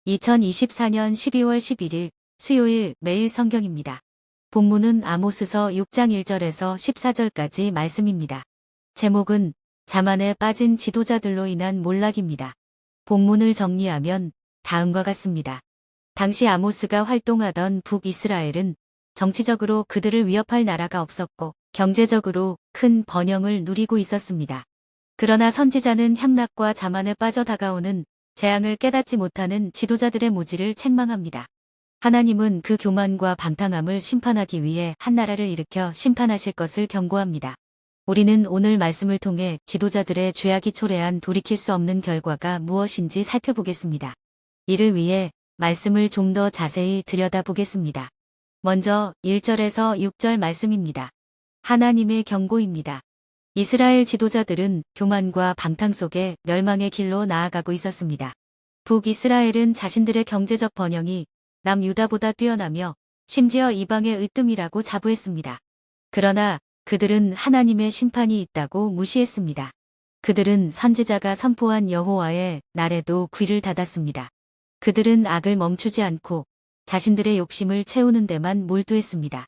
2024년 12월 11일 수요일 매일 성경입니다. 본문은 아모스서 6장 1절에서 14절까지 말씀입니다. 제목은 자만에 빠진 지도자들로 인한 몰락입니다. 본문을 정리하면 다음과 같습니다. 당시 아모스가 활동하던 북이스라엘은 정치적으로 그들을 위협할 나라가 없었고 경제적으로 큰 번영을 누리고 있었습니다. 그러나 선지자는 향락과 자만에 빠져 다가오는 재앙을 깨닫지 못하는 지도자들의 무지를 책망합니다. 하나님은 그 교만과 방탕함을 심판하기 위해 한 나라를 일으켜 심판하실 것을 경고합니다. 우리는 오늘 말씀을 통해 지도자들의 죄악이 초래한 돌이킬 수 없는 결과가 무엇인지 살펴보겠습니다. 이를 위해 말씀을 좀 더 자세히 들여다보겠습니다. 먼저 1절에서 6절 말씀입니다. 하나님의 경고입니다. 이스라엘 지도자들은 교만과 방탕 속에 멸망의 길로 나아가고 있었습니다. 북이스라엘은 자신들의 경제적 번영이 남유다보다 뛰어나며 심지어 이방의 으뜸이라고 자부했습니다. 그러나 그들은 하나님의 심판이 있다고 무시했습니다. 그들은 선지자가 선포한 여호와의 날에도 귀를 닫았습니다. 그들은 악을 멈추지 않고 자신들의 욕심을 채우는 데만 몰두했습니다.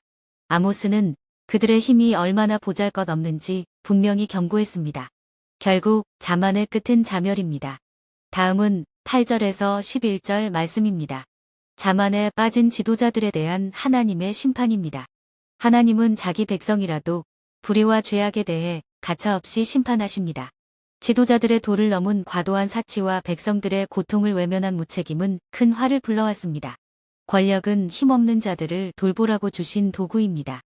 아모스는 그들의 힘이 얼마나 보잘것없는지 분명히 경고했습니다. 결국 자만의 끝은 자멸입니다. 다음은 8절에서 11절 말씀입니다. 자만에 빠진 지도자들에 대한 하나님의 심판입니다. 하나님은 자기 백성이라도 불의와 죄악에 대해 가차없이 심판하십니다. 지도자들의 도를 넘은 과도한 사치와 백성들의 고통을 외면한 무책임은 큰 화를 불러왔습니다. 권력은 힘없는 자들을 돌보라고 주신 도구입니다.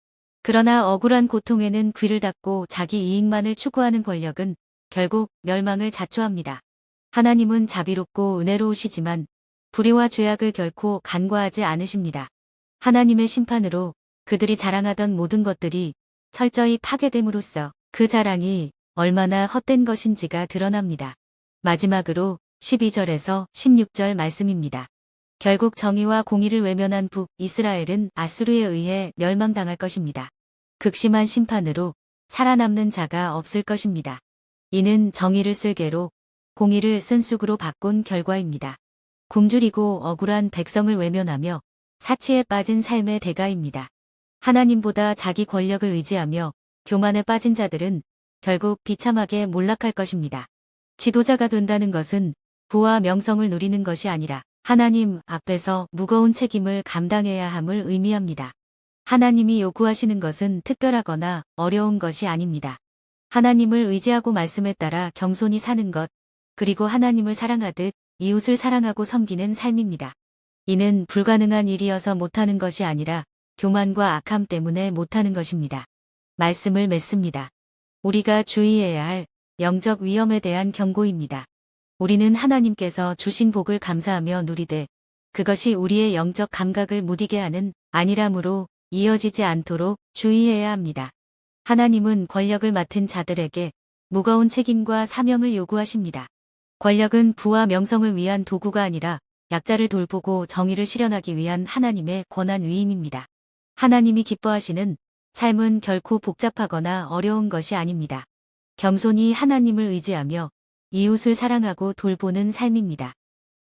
그러나 억울한 고통에는 귀를 닫고 자기 이익만을 추구하는 권력은 결국 멸망을 자초합니다. 하나님은 자비롭고 은혜로우시지만 불의와 죄악을 결코 간과하지 않으십니다. 하나님의 심판으로 그들이 자랑하던 모든 것들이 철저히 파괴됨으로써 그 자랑이 얼마나 헛된 것인지가 드러납니다. 마지막으로 12절에서 16절 말씀입니다. 결국 정의와 공의를 외면한 북이스라엘은 아수르에 의해 멸망당할 것입니다. 극심한 심판으로 살아남는 자가 없을 것입니다. 이는 정의를 쓸개로 공의를 쓴 쑥으로 바꾼 결과입니다. 굶주리고 억울한 백성을 외면하며 사치에 빠진 삶의 대가입니다. 하나님보다 자기 권력을 의지하며 교만에 빠진 자들은 결국 비참하게 몰락할 것입니다. 지도자가 된다는 것은 부와 명성을 누리는 것이 아니라 하나님 앞에서 무거운 책임을 감당해야 함을 의미합니다. 하나님이 요구하시는 것은 특별하거나 어려운 것이 아닙니다. 하나님을 의지하고 말씀에 따라 겸손히 사는 것, 그리고 하나님을 사랑하듯 이웃을 사랑하고 섬기는 삶입니다. 이는 불가능한 일이어서 못하는 것이 아니라 교만과 악함 때문에 못하는 것입니다. 말씀을 맺습니다. 우리가 주의해야 할 영적 위험에 대한 경고입니다. 우리는 하나님께서 주신 복을 감사하며 누리되 그것이 우리의 영적 감각을 무디게 하는 안일함으로 이어지지 않도록 주의해야 합니다. 하나님은 권력을 맡은 자들에게 무거운 책임과 사명을 요구하십니다. 권력은 부와 명성을 위한 도구가 아니라 약자를 돌보고 정의를 실현하기 위한 하나님의 권한 위임입니다. 하나님이 기뻐하시는 삶은 결코 복잡하거나 어려운 것이 아닙니다. 겸손히 하나님을 의지하며 이웃을 사랑하고 돌보는 삶입니다.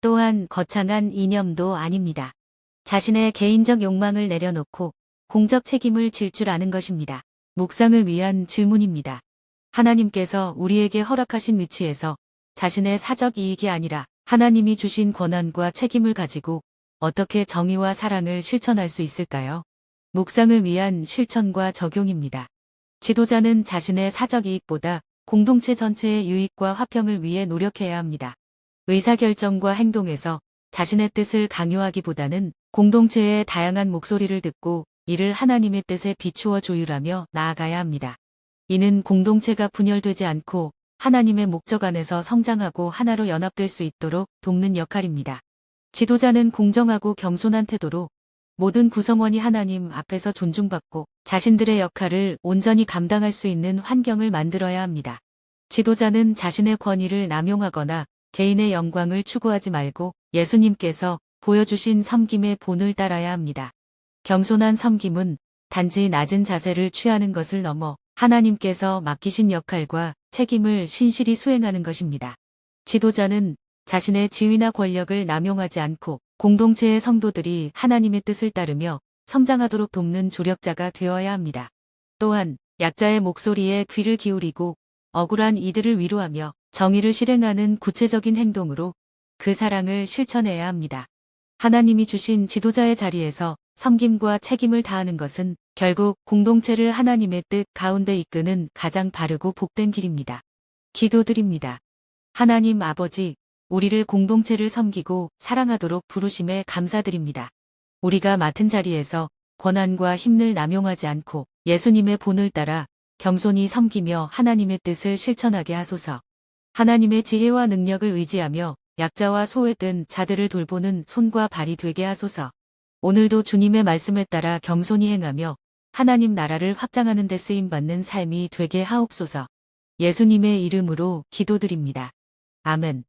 또한 거창한 이념도 아닙니다. 자신의 개인적 욕망을 내려놓고 공적 책임을 질 줄 아는 것입니다. 묵상을 위한 질문입니다. 하나님께서 우리에게 허락하신 위치에서 자신의 사적 이익이 아니라 하나님이 주신 권한과 책임을 가지고 어떻게 정의와 사랑을 실천할 수 있을까요? 묵상을 위한 실천과 적용입니다. 지도자는 자신의 사적 이익보다 공동체 전체의 유익과 화평을 위해 노력해야 합니다. 의사결정과 행동에서 자신의 뜻을 강요하기보다는 공동체의 다양한 목소리를 듣고 이를 하나님의 뜻에 비추어 조율하며 나아가야 합니다. 이는 공동체가 분열되지 않고 하나님의 목적 안에서 성장하고 하나로 연합될 수 있도록 돕는 역할입니다. 지도자는 공정하고 겸손한 태도로 모든 구성원이 하나님 앞에서 존중받고 자신들의 역할을 온전히 감당할 수 있는 환경을 만들어야 합니다. 지도자는 자신의 권위를 남용하거나 개인의 영광을 추구하지 말고 예수님께서 보여주신 섬김의 본을 따라야 합니다. 겸손한 섬김은 단지 낮은 자세를 취하는 것을 넘어 하나님께서 맡기신 역할과 책임을 신실히 수행하는 것입니다. 지도자는 자신의 지위나 권력을 남용하지 않고 공동체의 성도들이 하나님의 뜻을 따르며 성장하도록 돕는 조력자가 되어야 합니다. 또한 약자의 목소리에 귀를 기울이고 억울한 이들을 위로하며 정의를 실행하는 구체적인 행동으로 그 사랑을 실천해야 합니다. 하나님이 주신 지도자의 자리에서 섬김과 책임을 다하는 것은 결국 공동체를 하나님의 뜻 가운데 이끄는 가장 바르고 복된 길입니다. 기도드립니다. 하나님 아버지, 우리를 공동체를 섬기고 사랑하도록 부르심에 감사드립니다. 우리가 맡은 자리에서 권한과 힘을 남용하지 않고 예수님의 본을 따라 겸손히 섬기며 하나님의 뜻을 실천하게 하소서. 하나님의 지혜와 능력을 의지하며 약자와 소외된 자들을 돌보는 손과 발이 되게 하소서. 오늘도 주님의 말씀에 따라 겸손히 행하며 하나님 나라를 확장하는 데 쓰임받는 삶이 되게 하옵소서. 예수님의 이름으로 기도드립니다. 아멘.